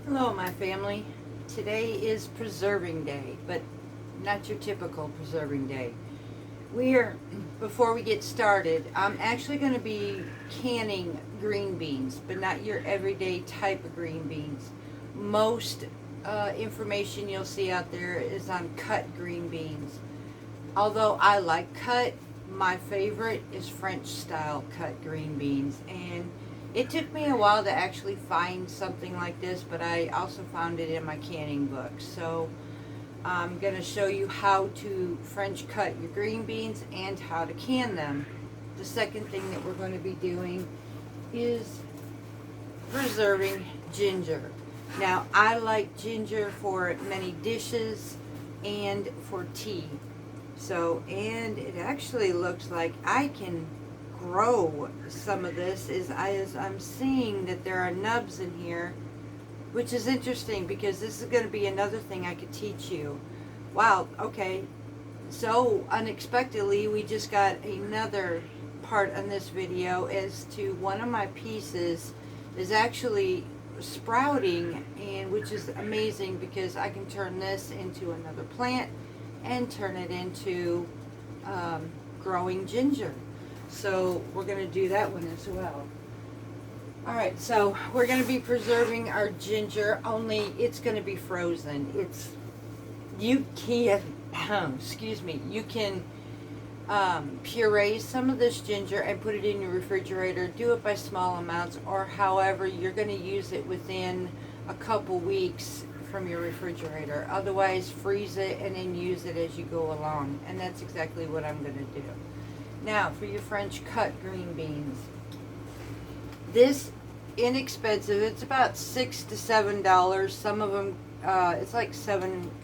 Hello, my family. Today is preserving day, but not your typical preserving day. Before we get started, I'm actually going to be canning green beans, but not your everyday type of green beans. Most information you'll see out there is on cut green beans. Although I like cut, my favorite is French style cut green beans, and it took me a while to actually find something like this, but I also found it in my canning book. So I'm going to show you how to French cut your green beans and how to can them. The second thing that we're going to be doing is preserving ginger. Now, I like ginger for many dishes and for tea. And it actually looks like I can grow some of this as I'm seeing that there are nubs in here, which is interesting because this is going to be another thing I could teach you. Wow, okay. So unexpectedly, we just got another part on this video as to one of my pieces is actually sprouting, and which is amazing because I can turn this into another plant and turn it into growing ginger. So we're going to do that one as well. Alright, so we're going to be preserving our ginger, only it's going to be frozen. You can, excuse me, you can puree some of this ginger and put it in your refrigerator. Do it by small amounts, or however you're going to use it within a couple weeks from your refrigerator. Otherwise, freeze it and then use it as you go along. And that's exactly what I'm going to do. Now, for your French cut green beans. This inexpensive. It's about $6 to $7. Some of them, it's like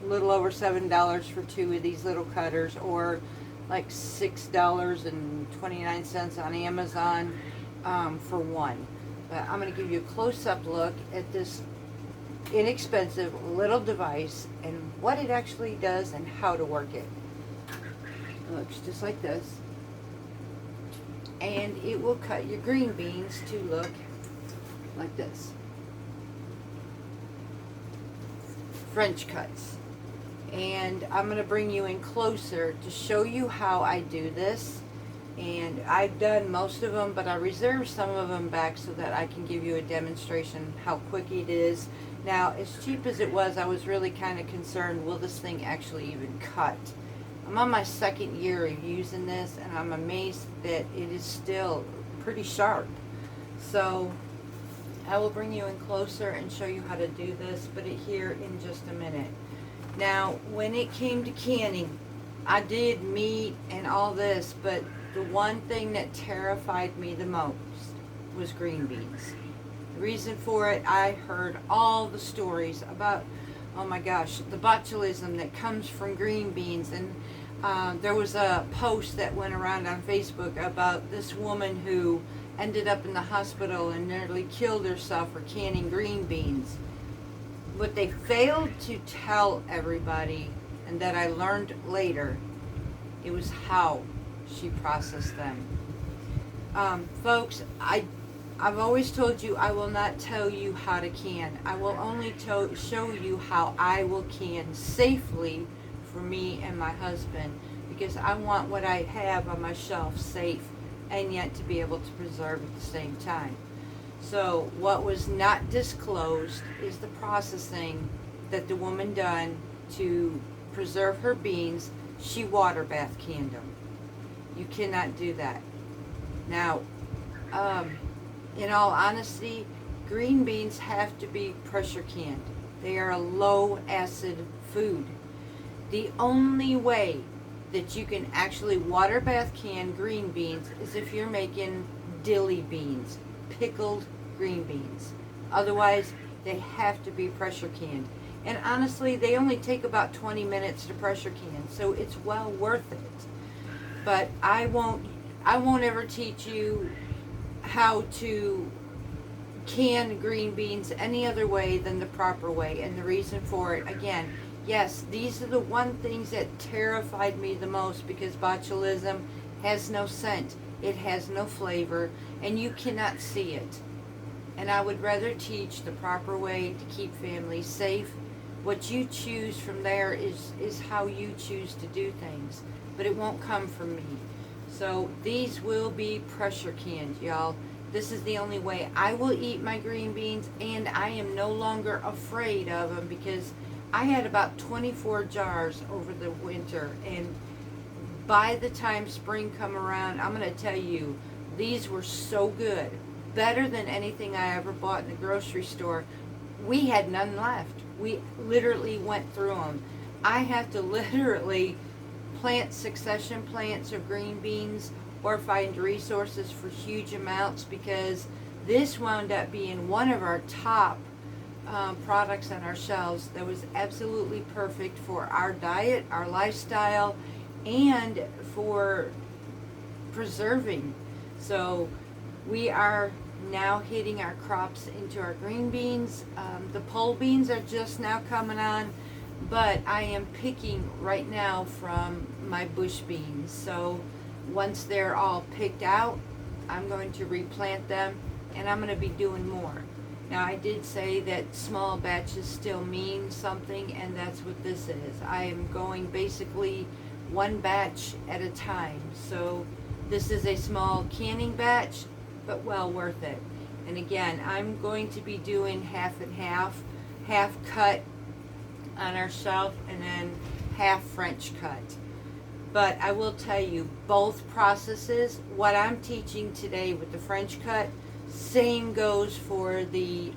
little over $7 for two of these little cutters, or like $6.29 on Amazon for one. But I'm going to give you a close-up look at this inexpensive little device and what it actually does and how to work it. It looks just like this, and it will cut your green beans to look like this. French cuts. And I'm going to bring you in closer to show you how I do this. And I've done most of them, but I reserved some of them back so that I can give you a demonstration how quick it is. Now, as cheap as it was, I was really kind of concerned, will this thing actually even cut? I'm on my second year of using this, and I'm amazed that it is still pretty sharp. So I will bring you in closer and show you how to do this, but here in just a minute. Now, when it came to canning, I did meat and all this, but the one thing that terrified me the most was green beans. The reason for it, I heard all the stories about, oh my gosh, the botulism that comes from green beans. And there was a post that went around on Facebook about this woman who ended up in the hospital and nearly killed herself for canning green beans. What they failed to tell everybody, and that I learned later, it was how she processed them. Folks, I've always told you I will not tell you how to can. I will only show you how I will can safely for me and my husband, because I want what I have on my shelf safe and yet to be able to preserve at the same time. So what was not disclosed is the processing that the woman done to preserve her beans. She water bath canned them. You cannot do that. Now, in all honesty, green beans have to be pressure canned. They are a low acid food. The only way that you can actually water bath can green beans is if you're making dilly beans, pickled green beans. Otherwise, they have to be pressure canned. And honestly, they only take about 20 minutes to pressure can, so it's well worth it. But I won't ever teach you how to can green beans any other way than the proper way. And the reason for it, again, yes, these are the one things that terrified me the most, because botulism has no scent, it has no flavor, and you cannot see it. and I would rather teach the proper way to keep families safe. What you choose from there is how you choose to do things, but it won't come from me. So these will be pressure canned, y'all. This is the only way I will eat my green beans, and I am no longer afraid of them because I had about 24 jars over the winter, and by the time spring come around, I'm going to tell you, these were so good. Better than anything I ever bought in the grocery store. We had none left. We literally went through them. I have to literally plant succession plants of green beans or find resources for huge amounts, because this wound up being one of our top products on our shelves that was absolutely perfect for our diet, our lifestyle, and for preserving. So we are now hitting our crops into our green beans. The pole beans are just now coming on, but I am picking right now from my bush beans. So once they're all picked out, I'm going to replant them, and I'm going to be doing more. Now, I did say that small batches still mean something, and that's what this is. I am going basically one batch at a time. So this is a small canning batch, but well worth it. And again, I'm going to be doing half and half cut on our shelf and then half French cut. But I will tell you, both processes, what I'm teaching today with the French cut, same goes for the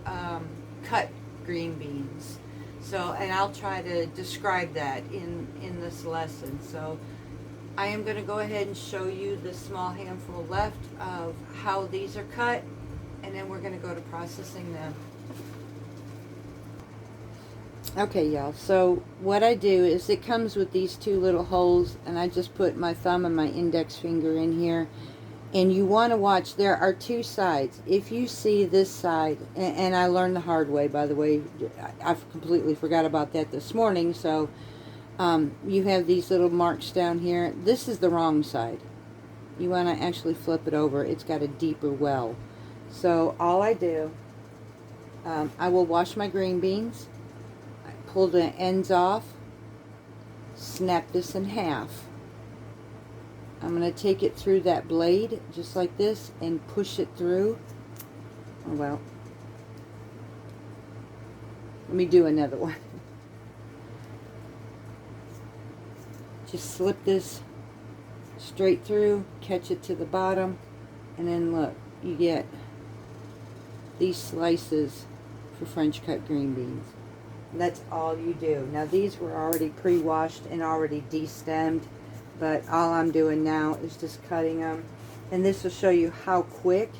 cut green beans. So, and I'll try to describe that in this lesson. So I am going to go ahead and show you the small handful left of how these are cut, and then we're going to go to processing them. Okay, y'all, so what I do is it comes with these two little holes, and I just put my thumb and my index finger in here. And you want to watch, there are two sides. If you see this side, and I learned the hard way, by the way, I completely forgot about that this morning, so you have these little marks down here. This is the wrong side. You want to actually flip it over. It's got a deeper well. So all I do, I will wash my green beans, I pull the ends off, snap this in half. I'm going to take it through that blade, just like this, and push it through. Oh, well. Let me do another one. Just slip this straight through, catch it to the bottom, and then look, you get these slices for French cut green beans. And that's all you do. Now, these were already pre-washed and already de-stemmed. But all I'm doing now is just cutting them. And this will show you how quick.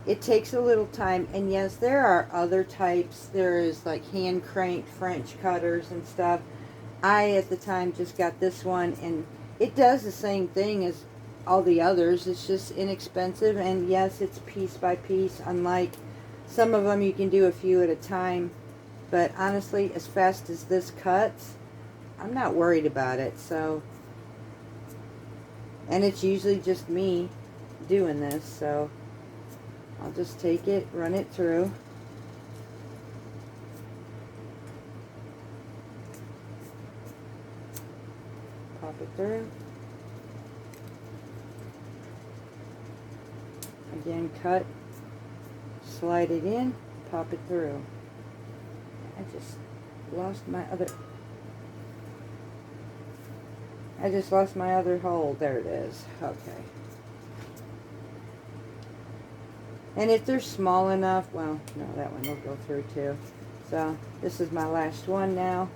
It takes a little time. And yes, there are other types. There is like hand cranked French cutters and stuff. I, at the time, just got this one. And it does the same thing as all the others. It's just inexpensive. And yes, it's piece by piece. Unlike some of them, you can do a few at a time. But honestly, as fast as this cuts, I'm not worried about it. So... and it's usually just me doing this, so I'll just take it, run it through. Pop it through. Again, cut, slide it in, pop it through. I just lost my other hole. There it is. Okay. And if they're small enough, well, no, that one will go through too. So this is my last one now.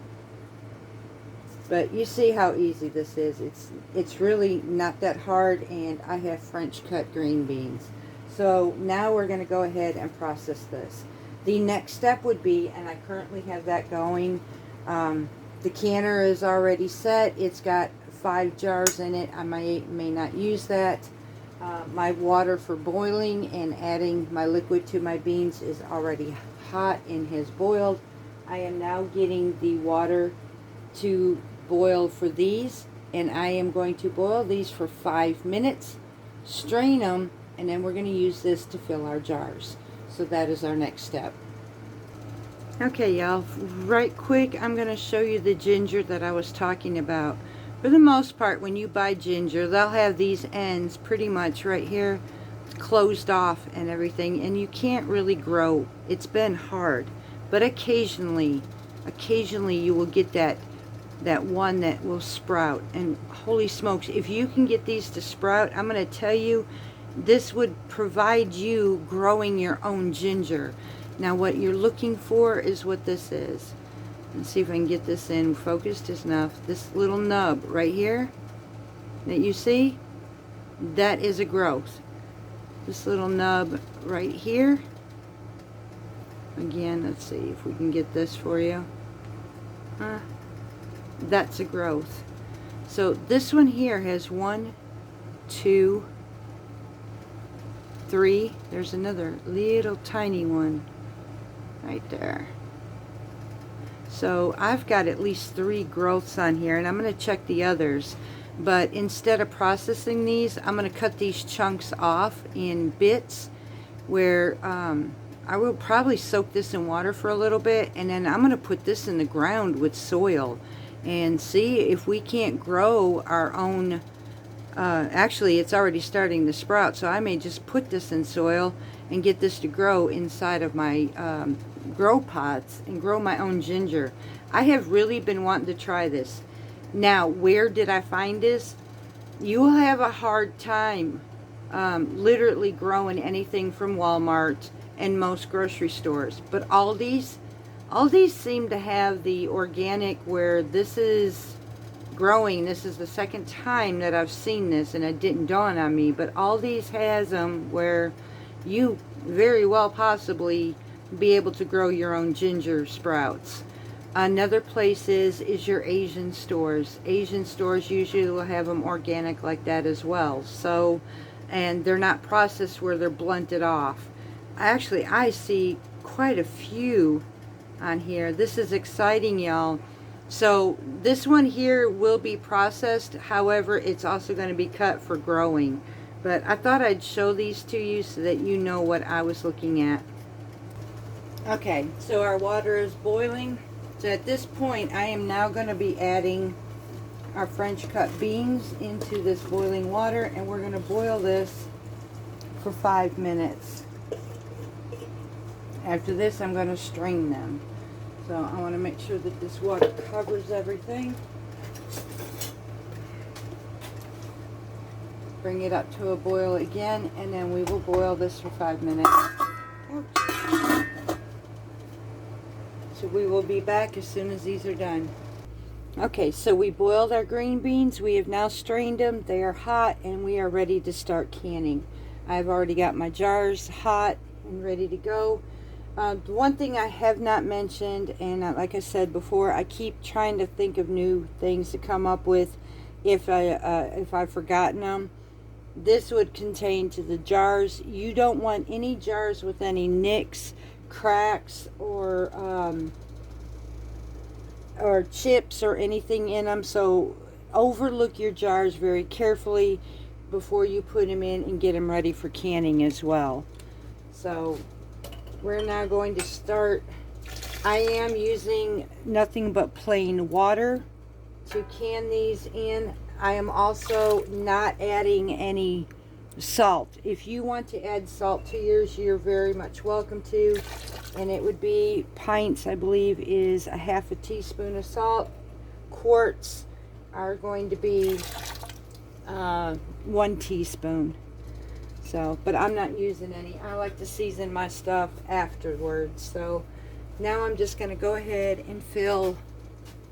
But you see how easy this is. It's really not that hard, and I have French cut green beans. So now we're going to go ahead and process this. The next step would be, and I currently have that going, the canner is already set. It's got 5 jars in it. I may not use that. My water for boiling and adding my liquid to my beans is already hot and has boiled. I am now getting the water to boil for these, and I am going to boil these for 5 minutes, strain them, and then we're going to use this to fill our jars. So that is our next step. Okay, y'all, right quick, I'm going to show you the ginger that I was talking about. For the most part, when you buy ginger, they'll have these ends pretty much right here closed off and everything, and you can't really grow. It's been hard, but occasionally you will get that one that will sprout. And holy smokes, if you can get these to sprout, I'm going to tell you, this would provide you growing your own ginger. Now what you're looking for is what this is. Let's see if I can get this in focused enough. This little nub right here that you see, that is a growth. This little nub right here, again, let's see if we can get this for you. That's a growth. So this one here has 1, 2, 3. There's another little tiny one right there. So I've got at least 3 growths on here, and I'm going to check the others. But instead of processing these, I'm going to cut these chunks off in bits where I will probably soak this in water for a little bit, and then I'm going to put this in the ground with soil and see if we can't grow our own. Actually, it's already starting to sprout, so I may just put this in soil and get this to grow inside of my grow pots and grow my own ginger. I have really been wanting to try this. Now, where did I find this? You will have a hard time literally growing anything from Walmart and most grocery stores. But Aldi's seem to have the organic where this is growing. This is the second time that I've seen this, and it didn't dawn on me. But Aldi's has them where you very well possibly be able to grow your own ginger sprouts. Another place is your Asian stores. Asian stores usually will have them organic like that as well. So, and they're not processed where they're blunted off. Actually, I see quite a few on here. This is exciting, y'all. So this one here will be processed. However, it's also going to be cut for growing. But I thought I'd show these to you so that you know what I was looking at. Okay, so our water is boiling. So at this point, I am now going to be adding our French cut beans into this boiling water, and we're going to boil this for 5 minutes. After this, I'm going to strain them. So I want to make sure that this water covers everything. Bring it up to a boil again, and then we will boil this for 5 minutes. Oops. So we will be back as soon as these are done. Okay, so we boiled our green beans. We have now strained them. They are hot, and we are ready to start canning. I've already got my jars hot and ready to go. The one thing I have not mentioned, and like I said before, I keep trying to think of new things to come up with if I've forgotten them. This would contain to the jars. You don't want any jars with any nicks, cracks, or chips or anything in them. So overlook your jars very carefully before you put them in and get them ready for canning as well. So we're now going to start. I am using nothing but plain water to can these in. I am also not adding any salt. If you want to add salt to yours, you're very much welcome to. And it would be pints, I believe, is a half a teaspoon of salt. Quarts are going to be 1 teaspoon. So, but I'm not using any. I like to season my stuff afterwards. So now I'm just going to go ahead and fill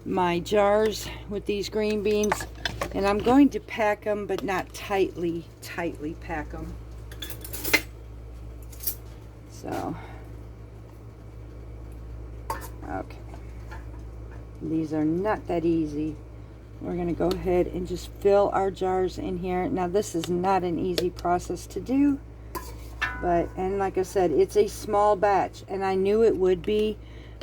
my jars with these green beans, and I'm going to pack them, but not tightly pack them. So, okay, these are not that easy. We're going to go ahead and just fill our jars in here. Now this is not an easy process to do, but, and like I said, it's a small batch, and I knew it would be,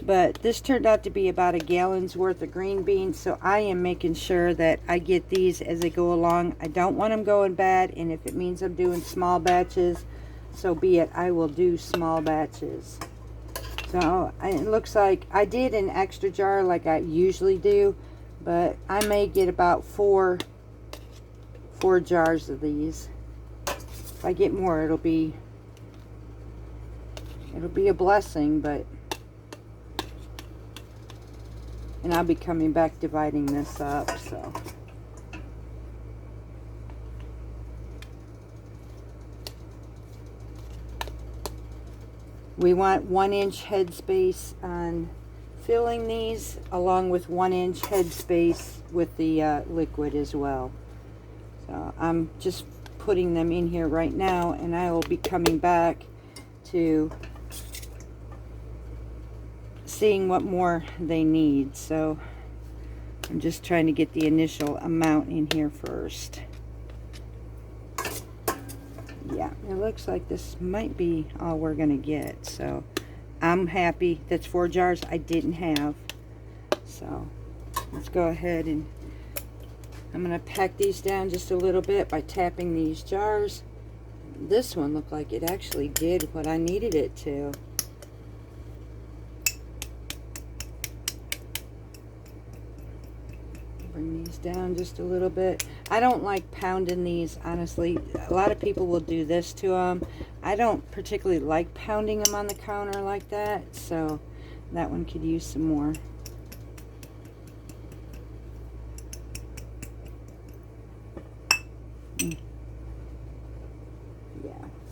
but this turned out to be about a gallon's worth of green beans, so I am making sure that I get these as they go along. I don't want them going bad, and if it means I'm doing small batches, so be it. I will do small batches. So it looks like I did an extra jar like I usually do, but I may get about four jars of these. If I get more, it'll be a blessing, but and I'll be coming back dividing this up, so. We want 1-inch headspace on filling these, along with 1-inch headspace with the liquid as well. So I'm just putting them in here right now, and I will be coming back to seeing what more they need. So I'm just trying to get the initial amount in here first. Yeah, it looks like this might be all we're gonna get, so I'm happy. That's 4 jars I didn't have. So let's go ahead and I'm gonna pack these down just a little bit by tapping these jars. This one looked like it actually did what I needed it to. Bring these down just a little bit. I don't like pounding these, honestly. A lot of people will do this to them. I don't particularly like pounding them on the counter like that, so that one could use some more. Yeah,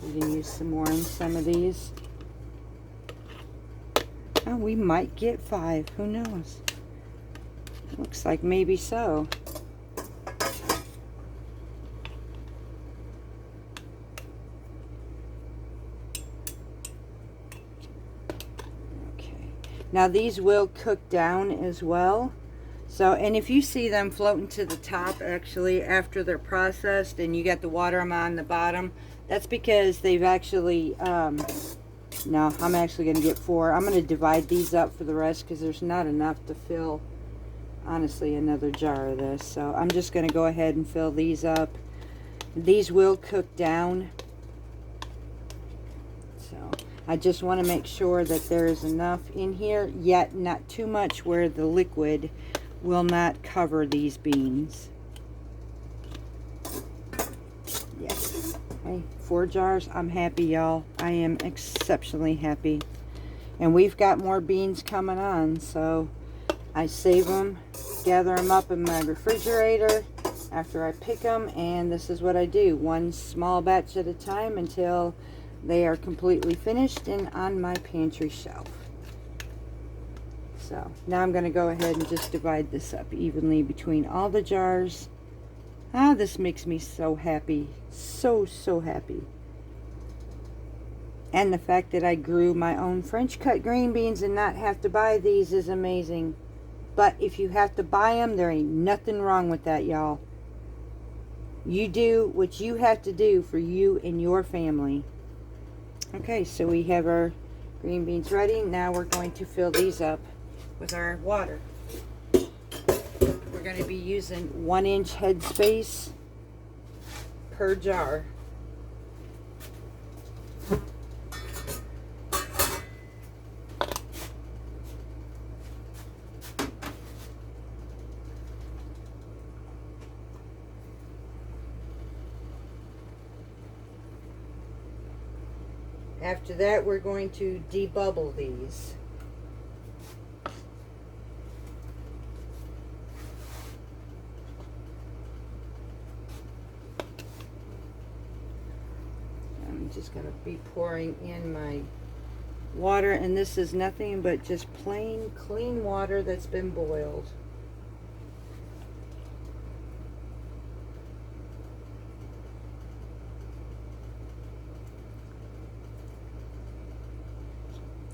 we can use some more in some of these. Oh, we might get 5. Who knows? Looks like maybe so. Okay. Now these will cook down as well. So, and if you see them floating to the top actually after they're processed and you got the water on the bottom, that's because they've actually, no, I'm actually going to get 4. I'm going to divide these up for the rest because there's not enough to fill, honestly, another jar of this. So I'm just going to go ahead and fill these up. These will cook down. So I just want to make sure that there is enough in here, yet not too much where the liquid will not cover these beans. Yes. Okay, 4 jars. I'm happy, y'all. I am exceptionally happy. And we've got more beans coming on, so I save them, gather them up in my refrigerator after I pick them, and this is what I do. 1 small batch at a time until they are completely finished and on my pantry shelf. So now I'm going to go ahead and just divide this up evenly between all the jars. Ah, this makes me so happy. So happy. And the fact that I grew my own French cut green beans and not have to buy these is amazing. But if you have to buy them, there ain't nothing wrong with that, y'all. You do what you have to do for you and your family. Okay, so we have our green beans ready. Now we're going to fill these up with our water. We're going to be using 1-inch headspace per jar. After that, we're going to debubble these. I'm just going to be pouring in my water, and this is nothing but just plain clean water that's been boiled.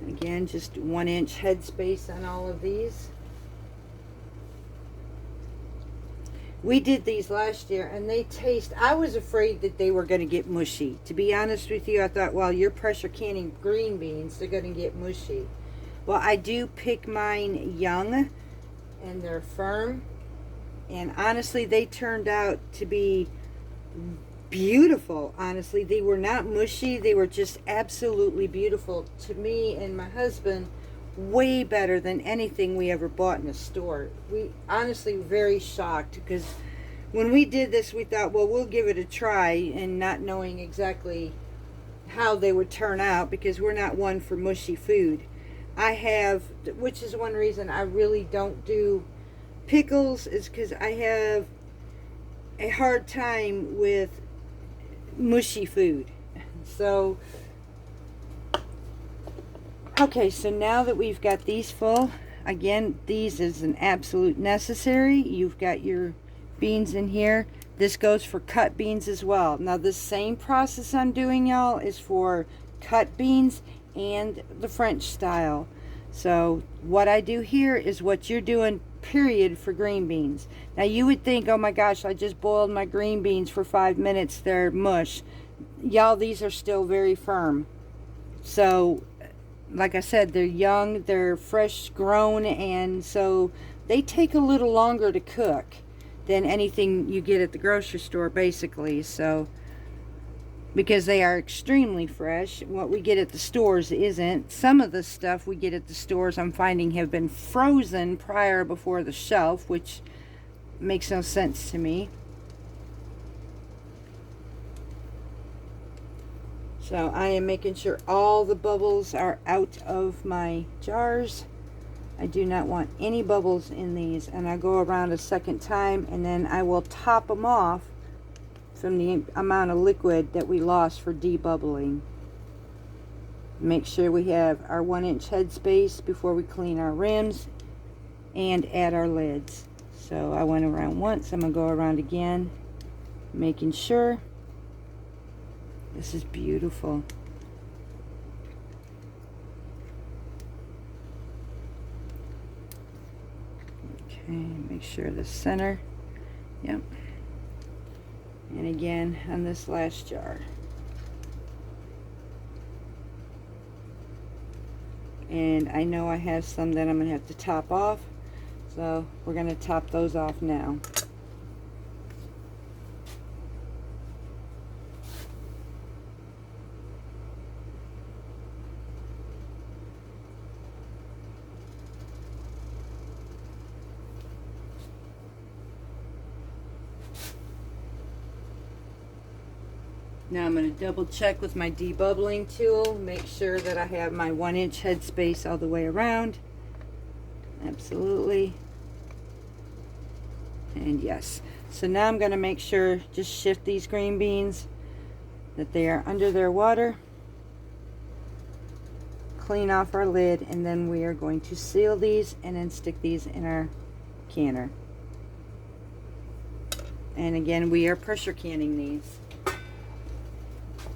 Again, just 1-inch headspace on all of these. We did these last year and they taste, I was afraid that they were going to get mushy. To be honest with you, I thought, well, you're pressure canning green beans, they're going to get mushy. Well, I do pick mine young and they're firm. And honestly, they turned out to be beautiful, honestly. They were not mushy. They were just absolutely beautiful to me and my husband. Way better than anything we ever bought in a store. We honestly were very shocked because when we did this, we thought, well, we'll give it a try, and not knowing exactly how they would turn out because we're not one for mushy food. I have, which is one reason I really don't do pickles, is because I have a hard time with mushy food. So okay, so now that we've got these full, again, these is an absolute necessary. You've got your beans in here. This goes for cut beans as well. Now, the same process I'm doing, y'all, is for cut beans and the French style. So what I do here is what you're doing, period, for green beans. Now, you would think, oh my gosh, I just boiled my green beans for 5 minutes. They're mush. Y'all, these are still very firm. So like I said, they're young, they're fresh grown, and so they take a little longer to cook than anything you get at the grocery store, basically. So because they are extremely fresh, what we get at the stores isn't. Some of the stuff we get at the stores, I'm finding, have been frozen prior before the shelf, which makes no sense to me. So I am making sure all the bubbles are out of my jars. I do not want any bubbles in these. And I go around a second time, and then I will top them off from the amount of liquid that we lost for debubbling. Make sure we have our 1-inch headspace before we clean our rims and add our lids. So I went around once, I'm going to go around again, making sure. This is beautiful. Okay, make sure the center. Yep. And again on this last jar. And I know I have some that I'm going to have to top off. So we're going to top those off now. Now I'm going to double check with my debubbling tool, make sure that I have my 1-inch headspace all the way around. Absolutely. And yes. So now I'm going to make sure, just shift these green beans, that they are under their water. Clean off our lid, and then we are going to seal these and then stick these in our canner. And again, we are pressure canning these.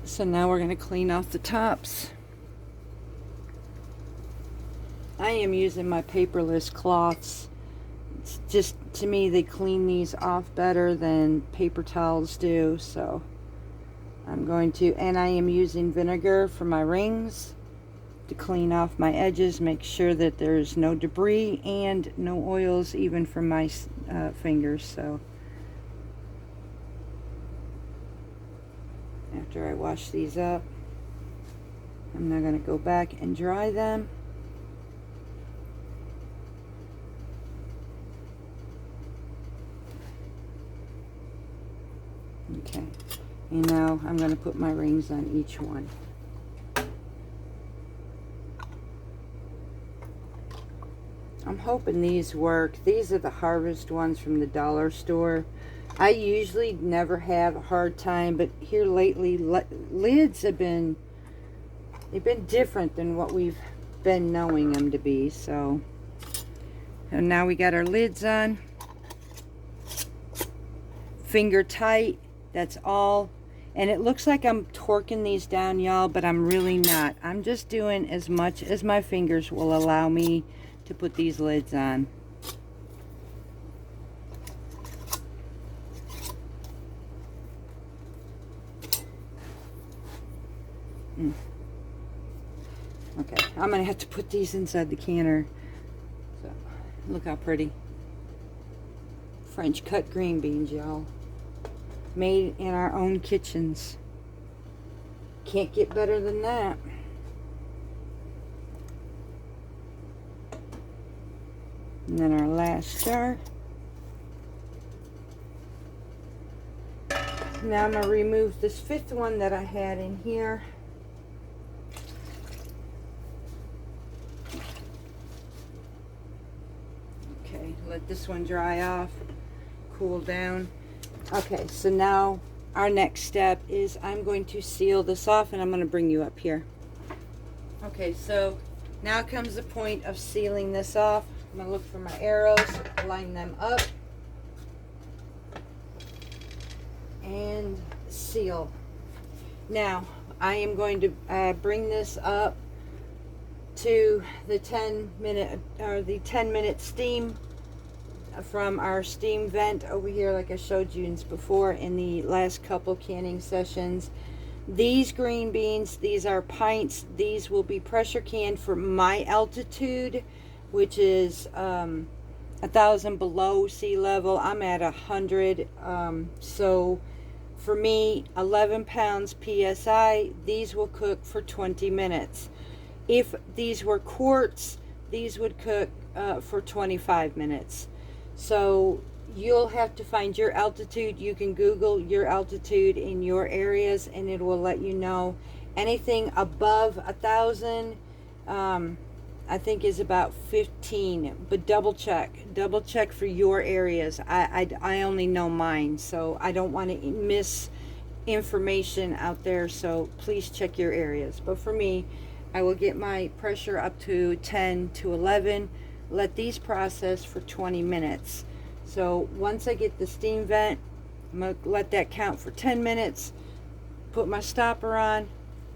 So now we're going to clean off the tops. I am using my paperless cloths. It's just, to me, they clean these off better than paper towels do. So I'm going to, and I am using vinegar for my rings to clean off my edges, make sure that there's no debris and no oils even from my fingers. So after I wash these up, I'm now going to go back and dry them. Okay, and now I'm going to put my rings on each one. I'm hoping these work. These are the Harvest ones from the dollar store. I usually never have a hard time, but here lately, lids have been, they've been different than what we've been knowing them to be. So, and now we got our lids on. Finger tight, that's all. And it looks like I'm torquing these down, y'all, but I'm really not. I'm just doing as much as my fingers will allow me to put these lids on. Okay, I'm gonna have to put these inside the canner. So, look how pretty. French cut green beans, y'all. made in our own kitchens. Can't get better than that. And then our last jar. Now I'm going to remove this 5th one that I had in here. Okay, let this one dry off, cool down. Okay, so now our next step is I'm going to seal this off, and I'm going to bring you up here. Okay, so now comes the point of sealing this off. I'm going to look for my arrows, line them up, and seal. Now, I am going to bring this up to the 10-minute steam from our steam vent over here, like I showed you before in the last couple canning sessions. These green beans, these are pints. These will be pressure canned for my altitude, which is 1,000 below sea level. I'm at 100. So for me, 11 pounds PSI, these will cook for 20 minutes. If these were quarts, these would cook for 25 minutes. So you'll have to find your altitude. You can Google your altitude in your areas, and it will let you know. Anything above 1,000, I think is about 15, but double check for your areas. I only know mine, so I don't want to miss information out there, so please check your areas. But for me, I will get my pressure up to 10 to 11, let these process for 20 minutes. So once I get the steam vent, I'm going to let that count for 10 minutes, put my stopper on,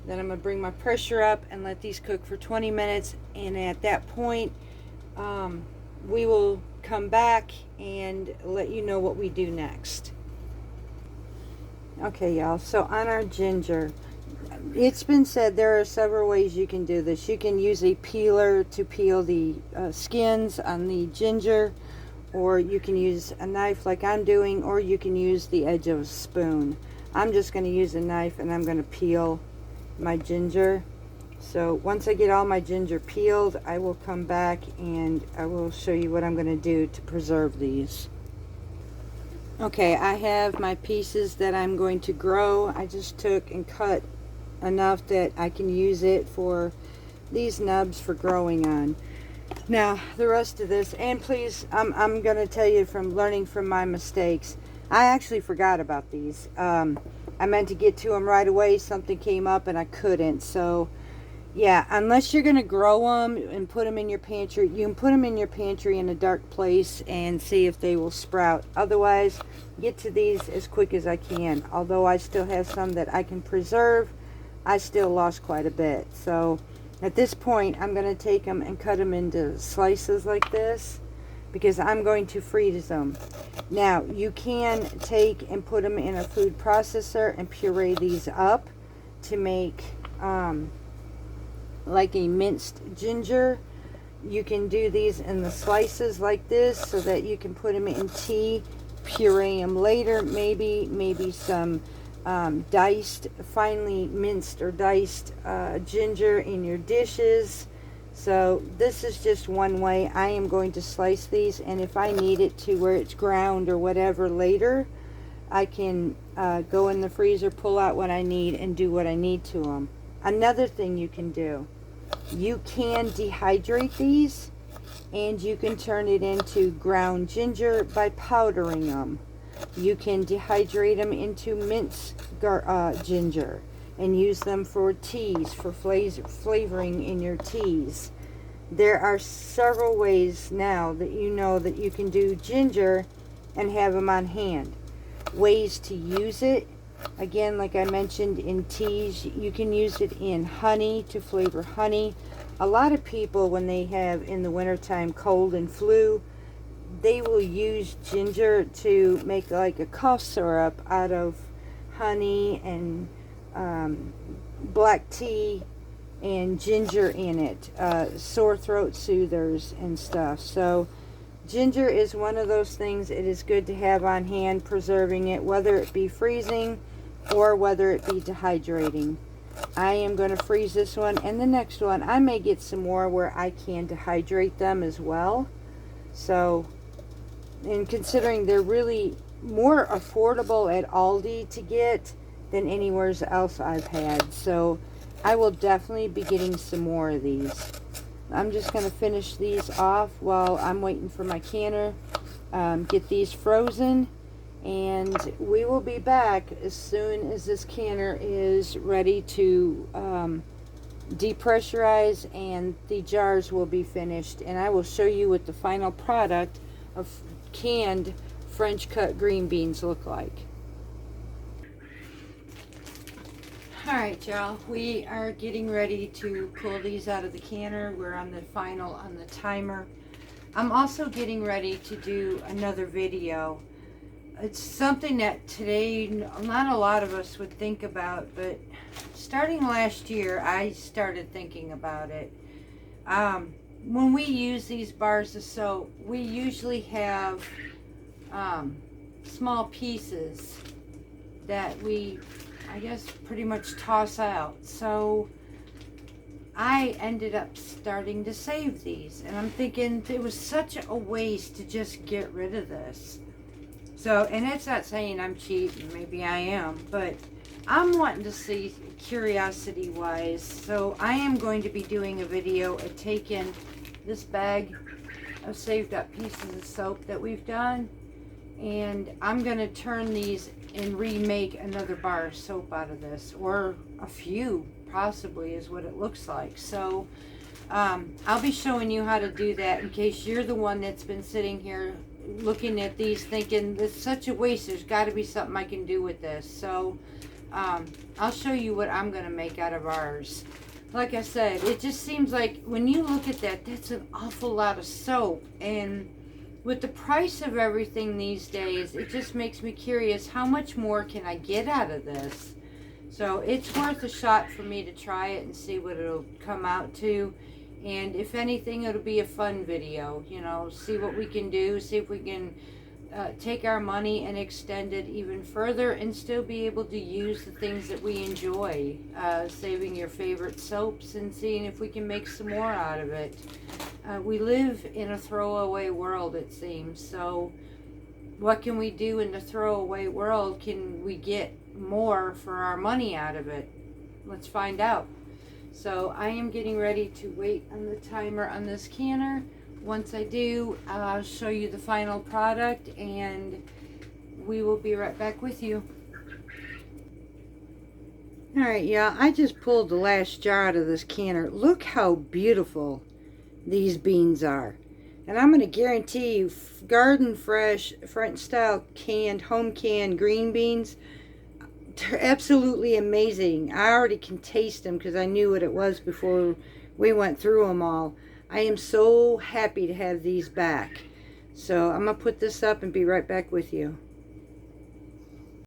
then I'm going to bring my pressure up and let these cook for 20 minutes. And at that point, we will come back and let you know what we do next. Okay, y'all, so on our ginger, it's been said there are several ways you can do this. You can use a peeler to peel the skins on the ginger, or you can use a knife like I'm doing, or you can use the edge of a spoon. I'm just going to use a knife, and I'm going to peel my ginger. So once I get all my ginger peeled, I will come back and I will show you what I'm going to do to preserve these. Okay, I have my pieces that I'm going to grow. I just took and cut enough that I can use it for these nubs for growing on. Now the rest of this, and please, I'm going to tell you from learning from my mistakes, I actually forgot about these. I meant to get to them right away. Something came up and I couldn't. So yeah, unless you're going to grow them and put them in your pantry, you can put them in your pantry in a dark place and see if they will sprout. Otherwise, get to these as quick as I can. Although I still have some that I can preserve, I still lost quite a bit. So at this point, I'm going to take them and cut them into slices like this, because I'm going to freeze them. Now, you can take and put them in a food processor and puree these up to make like a minced ginger. You can do these in the slices like this so that you can put them in tea, puree them later, maybe some diced, finely minced or diced ginger in your dishes. So this is just one way. I am going to slice these, and if I need it to where it's ground or whatever later, I can go in the freezer, pull out what I need, and do what I need to them. Another thing you can do, you can dehydrate these, and you can turn it into ground ginger by powdering them. You can dehydrate them into minced ginger and use them for teas, for flavoring in your teas. There are several ways now that you know that you can do ginger and have them on hand. Ways to use it, again, like I mentioned, in teas. You can use it in honey to flavor honey. A lot of people, when they have in the wintertime cold and flu, they will use ginger to make like a cough syrup out of honey and black tea and ginger in it, sore throat soothers and stuff. So Ginger is one of those things it is good to have on hand, preserving it, whether it be freezing or whether it be dehydrating. I am going to freeze this one and the next one. I may get some more where I can dehydrate them as well. So, and considering they're really more affordable at Aldi to get than anywhere else I've had. So, I will definitely be getting some more of these. I'm just going to finish these off while I'm waiting for my canner. Get these frozen. And we will be back as soon as this canner is ready to depressurize and the jars will be finished. And I will show you what the final product of canned French cut green beans look like. Alright y'all, we are getting ready to pull these out of the canner. We're on the final on the timer. I'm also getting ready to do another video. It's something that today not a lot of us would think about, but starting last year I started thinking about it. When we use these bars of soap, we usually have small pieces that we, I guess, pretty much toss out. So I ended up starting to save these, and I'm thinking it was such a waste to just get rid of this. So, and it's not saying I'm cheap, and maybe I am, but I'm wanting to see curiosity wise. So I am going to be doing a video of taking this bag of saved up pieces of soap that we've done, and I'm going to turn these and remake another bar of soap out of this, or a few possibly is what it looks like. So I'll be showing you how to do that in case you're the one that's been sitting here looking at these thinking it's such a waste, there's got to be something I can do with this. So I'll show you what I'm going to make out of ours. Like I said, it just seems like when you look at that, that's an awful lot of soap, and with the price of everything these days, it just makes me curious, how much more can I get out of this? So it's worth a shot for me to try it and see what it'll come out to. And if anything, it'll be a fun video, you know, see what we can do, see if we can take our money and extend it even further and still be able to use the things that we enjoy, saving your favorite soaps and seeing if we can make some more out of it. We live in a throwaway world, it seems, so what can we do in the throwaway world? Can we get more for our money out of it? Let's find out. So I am getting ready to wait on the timer on this canner. Once I do, I'll show you the final product and we will be right back with you. Alright, y'all, I just pulled the last jar out of this canner. Look how beautiful these beans are. And I'm going to guarantee you, garden fresh, French style canned, home canned green beans, they're absolutely amazing. I already can taste them because I knew what it was before we went through them all. I am so happy to have these back. So I'm going to put this up and be right back with you.